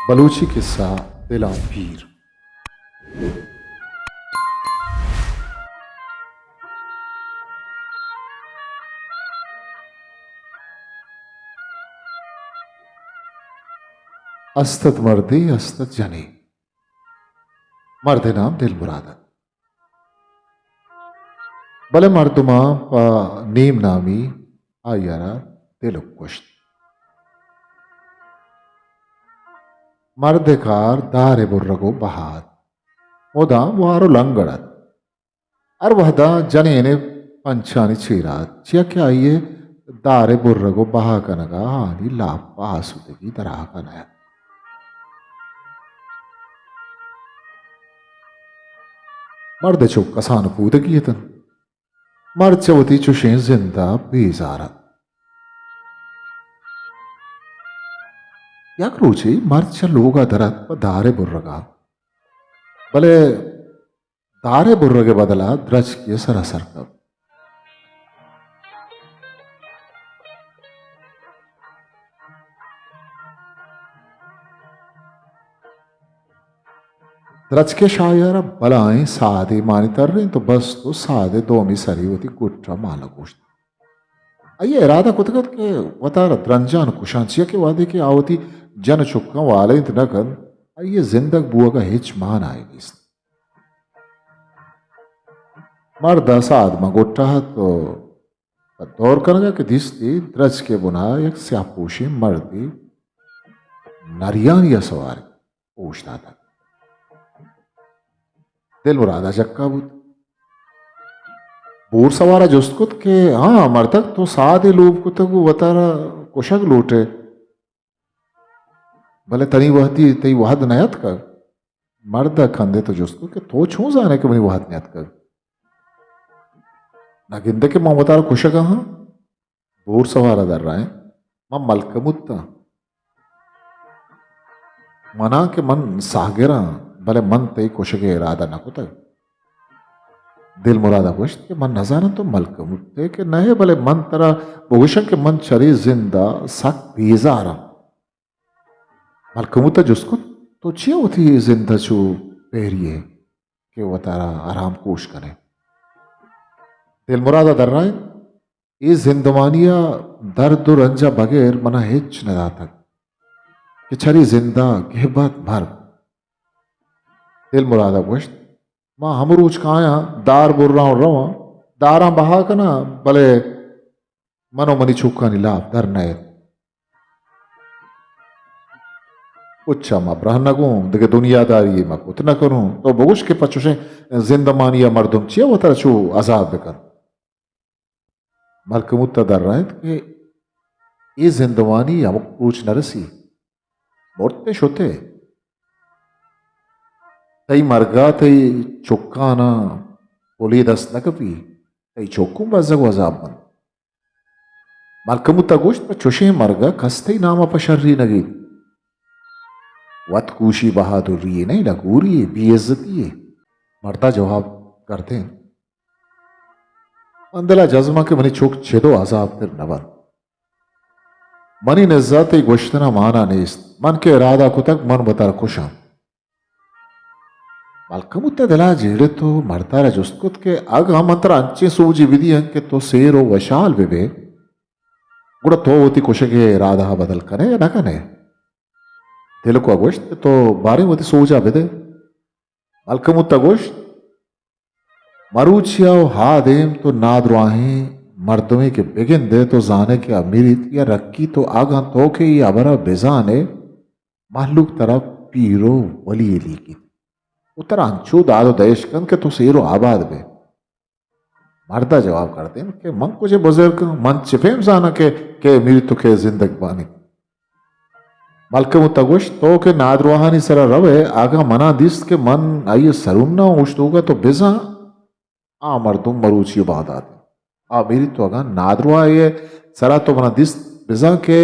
बलूची किस्सा दिला पीर। अस्तत मर्दी अस्तत जनी, मर्द नाम दिल मुराद बले मर्दुमा नीम नामी आयरा दिल कुश्त मर्दकार दारे बुर्रगो बहाद ओदा वारो लंगड़त अर वहदा जनेने पंचानी चीरात चिया क्या आइए दारे बुर्रगो बहा कनगा हानी लापा आसुदगी तरह कनया मर्द चुक कसान पूदगीतन मर्चवती चुशें जिंदा बेजारा याक रोची मर्च लोगा दरत प दारे बुर्रगा भले दारे बुर्रगे बदला द्रज के सरासर कब द्रज के शायर बलाएं सादे मानी तर रहे तो बस तो सादे दो मी सरी होती कुट्रा माला गोश्त अये इरादा कुतगत के वतार द्रंजान कुशांचिया के वादे के आवती जन चुक्का वाले इंत नकन अये जिंदग बुआ का हिच मान आए नीस मर्द साद मगोट्टा तो दौर करगा के दिसती द्रज के बुना एक स्यापोशी मर्दी नरियान या सवारी पूछता था दिल मुरादा चक्का बुत बूर सवारा जुस्तकुत के हाँ मर्दक तो सादे लोग कुतगु वतारा कुशक लूटे भले तनी वहती तई वहद नयत कर मर्द खंदे तो जुस्तकुत के तो छू जाने के बनी वहद नयत कर ना गिंदे के मां वतारा कुशक हाँ बूर सवारा दर रहा है मां मलकमुत्ता मना के मन सागिरा भले मन तई कुशके इरादा न कुतग दिल मुरादा कुछ के मन नजारा तो मलक मुत्ते के नहे भले मन तरा बहुशन के मन चरी जिंदा सक बेजारा मलक मुत्ता जुस्को तो चिया होती जिंदा चू पहरिए के वो तारा आराम कोश करे दिल मुरादा दर रहा है ये जिंदवानिया दर्द रंजा बगैर मना हिच न तक कि छरी जिंदा गेहबत भर दिल मुरादा कुछ मां हमरूच काया दार बुर्रा रवा दारा बहा कना भले मनो मनी छुक्का नीलाप दर नए उच्चा मां ब्रहन गूं दिगे दुनियादारी मां कुत न करूं तो बगुश के पचुशे जिंदमानिया मर्दुम चिया वो तरह छू अजाब बेकर मलक मुत्ता दर रहा है कि ये जिंदवानी अमुक पूछ नरसी मोटे शोते तई मरगा तई चुक्काना पोली दस नकपी तई चोक्कू बजग वजाबन मलकमुत्ता गोश्त पर चुशे मरगा कस्तई नामा पर शर्री नगी वत कूशी बहादुरी नहीं लगूरी बेइज्जती मर्दा जवाब करते हैं अंदला जज्मा के मनी चुक छेदो अजाब फिर नवन मनी निज्जत गोश्तना माना नेस्त मन के इरादा कुतक मन बतर कुशा मलकमुत्ता दिला जेड़े तो मरतारा जुस्तकुत के अग हम अंतर अंचे सूजी विधि के तो सेरो वशाल विवे गुड़ा तो होती कुशगे राधा बदल कने या न कने दिल को अगोश्त तो बारे होती सोजा विदे मलकमुत्ता गोश्त मरूचिया हा देम तो नादरुआही मर्दमे के बिगिन दे तो जाने के अमीरित या रक्की तो आगा तो के ये अबरा बेजाने मालूक तरफ पीरो वली ली की उत्तर अंचू दादो देशकन के तो सेरो आबाद बे मर्दा जवाब करते हैं कि मन कुछ बुजुर्ग मन चिफेम जाना के मेरी तो के जिंदग बानी मलक मुतगुश तो के नादरुहानी सरा रवे आगा मना दिस के मन आइए सरुन्ना उश्तोगा तो बिजा आ मर्दुम मरूची बात आती आ मेरी तो आगा नादरुहा ये सरा तो मना दिस बिजा के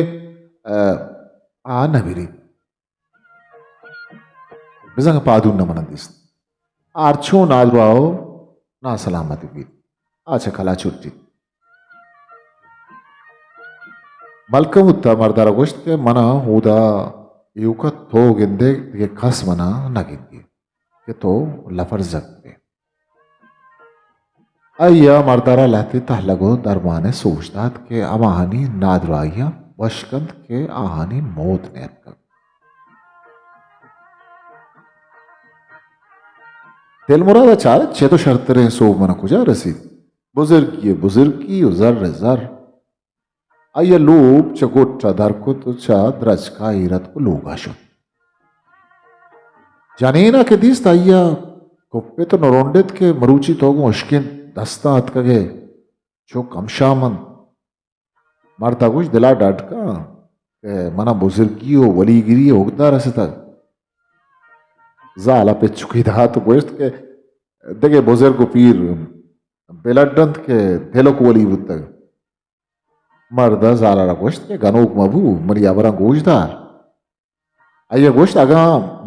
आ नबीरी बिजंग पादू न मनंदिस आर्चो नादरुआओ ना सलामती भी अच्छा कला छुट्टी मलकमुत्ता मर्दारा गोश्त के मना हूदा Iuka to ginde ye kas mana nagindi. Ke to lafar zakte. Ayya mardara lahti tahlago darmane sochtat ke amahani nadroaya bashkant ke ahani mot nerka. दिल मुराद चार छे तो शर्त रहे सो मना कुजा रसीद बुजुर्गी उजर जर आया लोब चकोट चादर को तो चा द्रज का इरत को लोगाशो जानेना के दिस ताइया कोप्पे तो नरोंडेत के मरुची तो मुश्किल दस्ता हत कगे जो कमशामन मारता कुछ दिला डाट का मना बुजुर्गी हो वलीगिरी होगदा रसता Zala pe chukidato questo che dege bozergo pir beladant ke delok wali butta marda zala ra questo ke ganok mabu mari abara gojdar आइए गोश्त अगर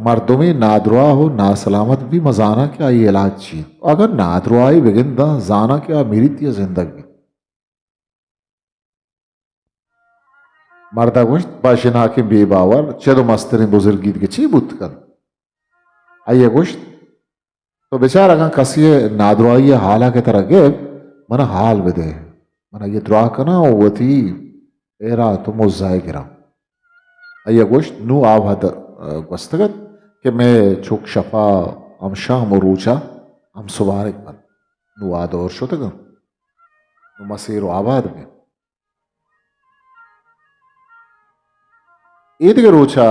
मर्दों में नादरुआ हो ना सलामत भी मजाना क्या ये इलाज चाहिए अगर नादरुआई बिगिंदा जाना क्या मेरी तिया जिंदगी मर्दा गोश्त बाशिना के बेबावर चलो मस्तरी बुजुर्गी के ची बुत कर आइए गोश्त तो बेचारा अगर कसी नादरुआई हाला के तरह गे मना हाल बदे मना ये दुआ करना वो थी एरा तो मुझाए गिरा आइए गोश्त नु आव हद गस्तगत कि मैं चुक शफा हम शाह मरूचा हम सुबारक बन नु आद और शोतग नु मसीर आबाद में ईद के रोचा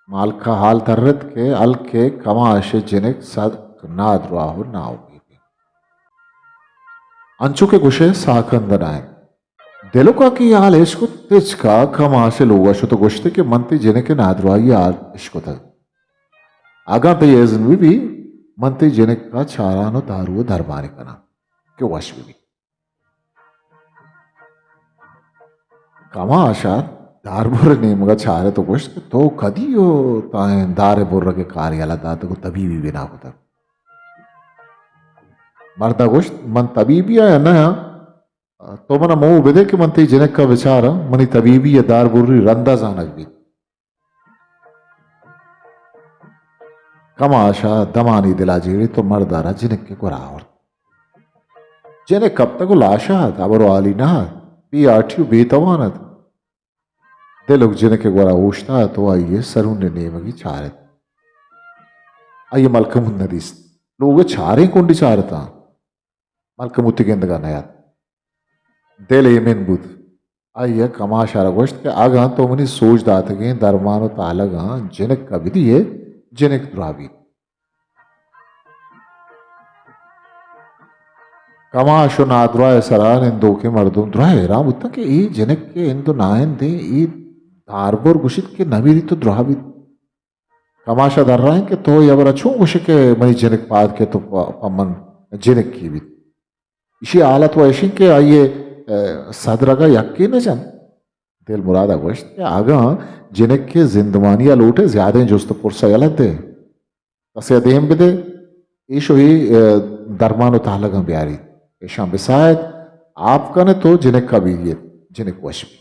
माल का हाल तरत के अल के कमाश जिनिक सद नाद राहु नाओगी अंचु के गुशे साखंदनाए Deluka ki al eşkut teçka kamaşe loga şutu goşte ki manti jene ke nadruayi al eşkuta. Aga te yezin vibi manti jene ka çarano daru darbani kana. Ke waş vibi. Kamaşa darbur nemuga çare to goşte to kadiyo taen dare burra ke karyala da to tabibi bina kuta. Marda goşt man tabibi ya na तो मना मोह बेदे के मनते जनक का विचार money तबीबी या दार Burri रंदा जानक भी कमाशा दमानी दिला जेड़ी तो मर्दारा जिनक के कुरावर जिने कब तक लाशा अबरो आली ना पी आठियो बेतवानत दे लोग जिनक के गोरा उष्टा तो आइए सरुन ने नेमगी चारत आइए मलकम नदीस लोग चारे कुंडी चारता मलकम उतिकेंद का नया दिल येमेन बुद आइए कमाशारा गोश्त के आगा तो मनी सोच दात के दरमानो तालगा जिनक का विधि है जिनक द्रावी कमाशो नाद्राय सरान इन दो के मर्दों द्राय राम उतना के ई जिनक के इन दो नायन दे ई दारबोर गुशित के नवीरी तो द्रावी कमाशा दर रहा है कि तो यबर अच्छो गुशित के मनी जिनक पाद के तो पमन जिनक की भी इसी हालत वो ऐसी के आइए सदरगा यक्की न जन दिल मुरादा गोश्त के आगा जिनक के जिंदवानिया लोटे ज्यादा जुस्त पुरसा यलत दे तसे देम बिदे ईशो ही दरमानो तालगा ब्यारी ऐशा बिसायत आपका ने तो जिनक का भी ये जिनक वश में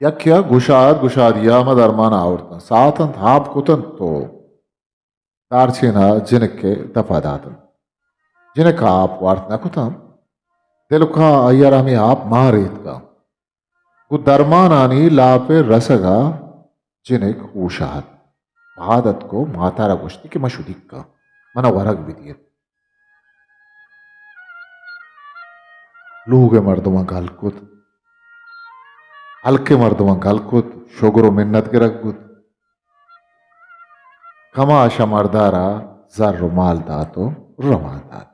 यक्या गुशादिया मदरमान आवड़ता सातन हाप कुतन तो तारचेना जिनक के दफादातन जिनक आप वार्तना कुतम दिलुका अय्यरा में आप मारेत का गु दरमानानी लापे रसगा जिनक ऊशाहत आदत को मातारा गुश्ती के मशुदिक का मना वरग विदियत लूगे मर्दमा गालकुत हल्के मर्दमा गलकुत शोगरो मिन्नत के रखुत कमाशा मर्दारा जर रुमाल दातो रमादात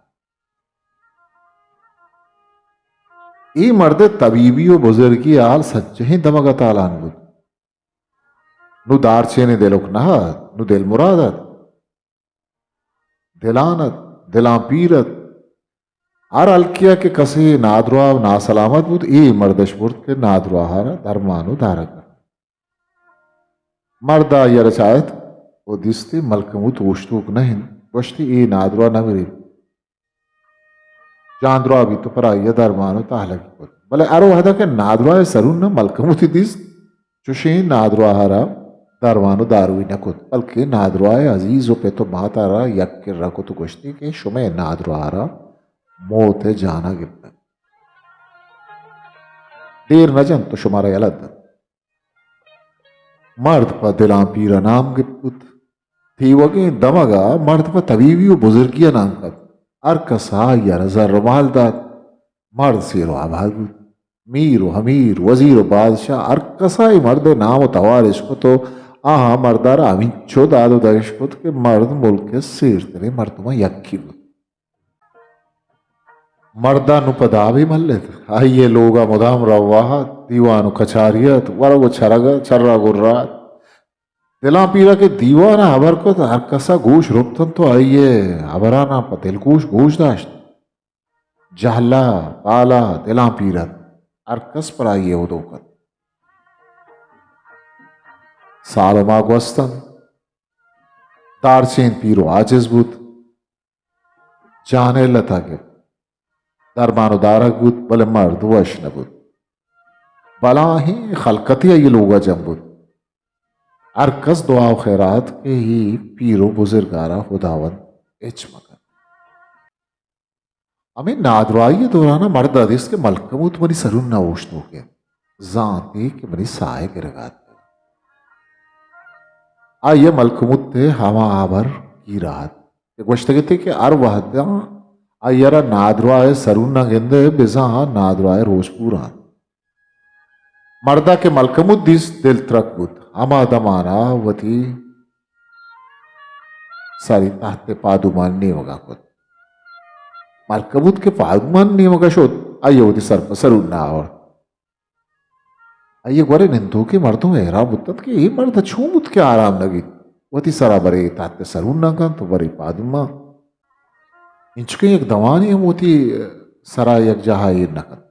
ई मर्दे तबीबी व बुजुर्गी आल सच्चे ही दमगा तालान बुद नु दारचे ने दिलोक नहत नु दिल मुरादत दिलानत दिला पीरत आर अलकिया के कसे नादरुआ ना सलामत बुद ए मर्दशपुर्त के नादरुआहारा धर्मानु धारक मर्दा यरचायत ओ दिस्ते मलकमुत ओश्तुक नहीं goshti i nadro nagri chandro abi to para ya darmano tahlaki kot bale aro hada ke nadro ay sarun na malkamuti dis chushi nadro hara darmano daru nakot balki nadro ay aziz o peto matara yak ke rakot goshti ke shume nadro hara mote jana gibta देर न जन तो शुमारा यलद मर्द पर दिलां पीरा नाम के पुत थी वगे दमगा मर्द पर तवीवी बुजुर्गिया नाम का अरकसा या रजा रुमाल दात मर्द सीरो आबाद मीर हमीर वजीर बादशाह अरकसा ही मर्द नाम तवारिश को तो आहा मर्दारा अमिच्छो दादो दश पुत के मर्द मुल्क के सिर तेरे मर्दमा यक्की मर्दानु पदावी मल्लित अय्ये लोगा मुदाम रवाह दीवानु कचारियत वरगो छरगा छर्रा गुर्रा दिला पीरा के दीवाना अबर को हर कसा गोश रुपतन तो अय्ये अबराना पतिल गोश गोश दाश्त जहला पाला दिला पीरत अरकस पर अय्ये उदोकत सालमा गोस्तन तारचेन पीरो आजिज बुत जाने लता के दरबानो दारक बुत बले मर्द वश नबुत बला ही खलकती ये लोगा जम्बुत अरकस दुआ खैरात के ही पीरो बुजुर्गारा खुदावन एच मकर हमें नादवाई दौराना मर्द अदिस के मलकमुत मनी सरुन ना ओश्तो के जाते के मनी साए के रगात आइए मलकमुत थे हवा आवर की रात गोश्तगते के अर वहदा अय्यरा नादवाए सरुना गेंदे बिजा नादवाए रोजपूरा मर्दा के मलकमुद्दीस दिल त्रकबुत अमा दमाना वती सारी ताहते पादुमान नेवगा कुत मलकमुद के पादुमान नेवगा शोध अय्य वती सर सरुना और अय्य गोरे निंदो के मर्दों एरा बुत्तत के ये मर्द छूमुत के आराम लगी वती सरा बरे ताहते सरुना का तो बरे पादुमा इंचके एक दवानी हम होती सरा एक जहाईर नकद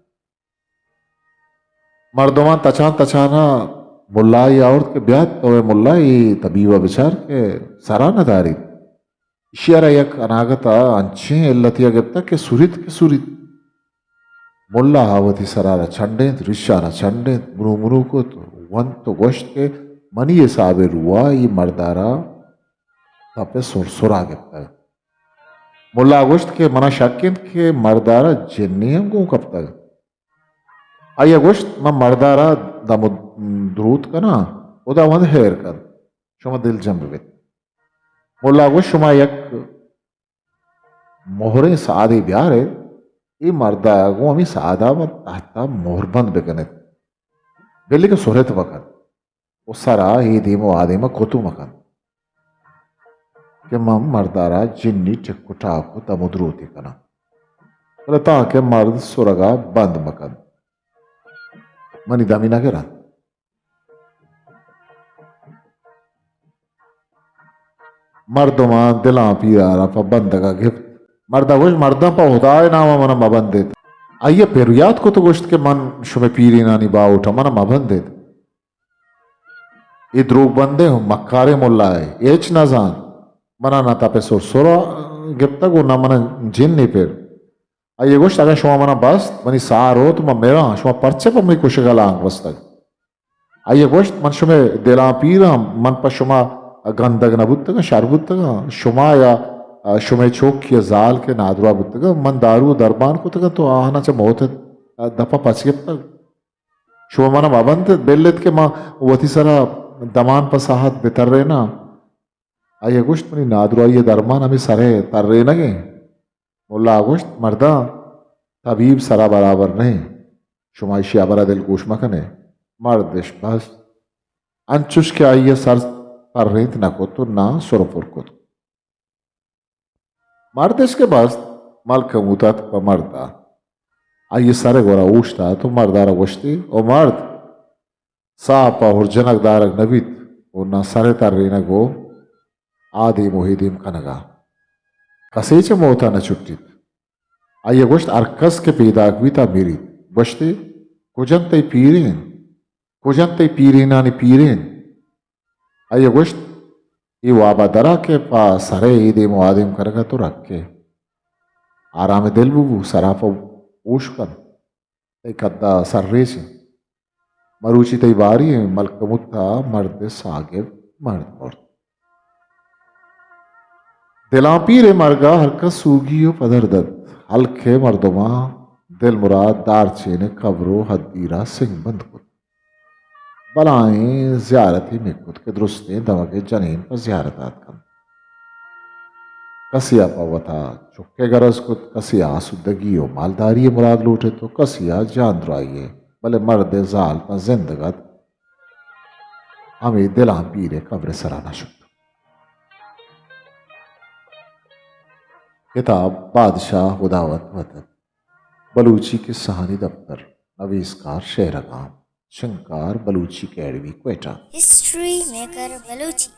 मर्दमान तचान तचाना मुल्लाई औरत के ब्यात तो मुल्लाई तबीवा विचार के सरा न दारी इशियारा एक अनागता अंचे इल्लतिया गिप्ता के सुरित मुल्ला आवती सरारा छंडेंत रिशारा छंडेंत मुनु मुनु को तो वन तो गोश्त के मनी ये साबे रुआ ये मर्दारा तपे सुरा गिप्ता मुल्ला गोश्त के मना शक्किंत के मर्दारा जिन्नियम को कब तक आया गोश्त म मर्दारा दम द्रूत का ना उदा वंद हेर कर शुमा दिल जम्बे मुल्ला गोश्त शुमा एक मोहरे सादे ब्यारे ये मर्दा गो अमी सादा व ताहता मोहर बंद बेकने बेली के सोहरत वकन उसारा ये देमो आदेमा कोतु मकन के मम मर्दारा जिन्नी चक्कुटा को तमुद्रोती कना बोले ताके मर्द सुरगा बंद मकन मनी दामिना के रात मर्दमा दिला पीरा पा बंद का गिफ्ट मर्दा गोश्त मर्दा पा हुदाय नामा मना मबन देत आइए पेरुयात को तो गोश्त के मन शुमे पीरी नानी बा उठा मना मबन देत ये द्रोग बंदे हो मक्कारे मुल्ला है एच ना जान मना ना तापे सोरा गिफ्ता को ना मना जिन नहीं पेर आइए गोश्त अगर शुमा मना बस मनी सारो तो मेरा शुमा परचे पर मैं कुछ गला बस तक आइए गोश्त मन शुमे दिला पीरा मन पर शुमा गंदग न बुत्तगा शार बुत्तगा शुमा या शुमे चौक की जाल के नादवा बुत्तगा मन दारू दरबान को तगा तो आहना चा मौत दफा पचके तक शुमा मना मबंत बेल्लेत के माँ वती सरा दमान पसाहत बेतर रहे ना आइए गोश्त मनी नादवा ये दरमान हमें सरे तर रहे नगे मुल्ला गोश्त मर्दा तबीब सरा बराबर नहीं शुमाइशी अबरा दिल गोश मकने मर्दिश बस अंचुश के आइए सर पर रेत ना को तो ना सुरपुर को मर्दिश के बस मलक मुतात पर मर्दा आइए सारे गोरा उठता तो मर्दारा गोश्ती ओ मर्द सापा और जनक दारक नबीत और ना सारे तर रेना गो आदि मोहिदीम कनगा कसेचे मोता न छुट्टित आइए गोश्त अरकस के पेदागवीता मेरी गोश्ते कुजंते पीरेन नानी पीरेन आइए गोश्त ये वाबा दरा के पास सरे ईदे मुआदिम करगा तो रख के आराम दिल बुबू सराफा ऊशकन तई कद्दा सर्रेसी मरूची तई बारी मलकमुत्ता मर्द सागे मर्द मोर्द दिलापीरे मरगा हरकत सूगियो पदरदत हल्के मर्दमा दिल मुराद दारचेने कब्रो हदीरा सिंह बंद कुत बलाएं जियारती में कुत के दुरुस्ते दमके जनीन पर जियारतात कम कसिया पवता चुक्के गरज कुत कसिया सुदगियो मालदारी मुराद लूटे तो कसिया जान दुराइये भले मर्द जाल पर जिंदगत हमें दिला पीरे कब्र सराना शुक्र किताब बादशाह हुदावत वतन बलूची की सहानी दफ्तर नवीसकार शहरगाम शंकार Balochi academy Quetta history maker Balochi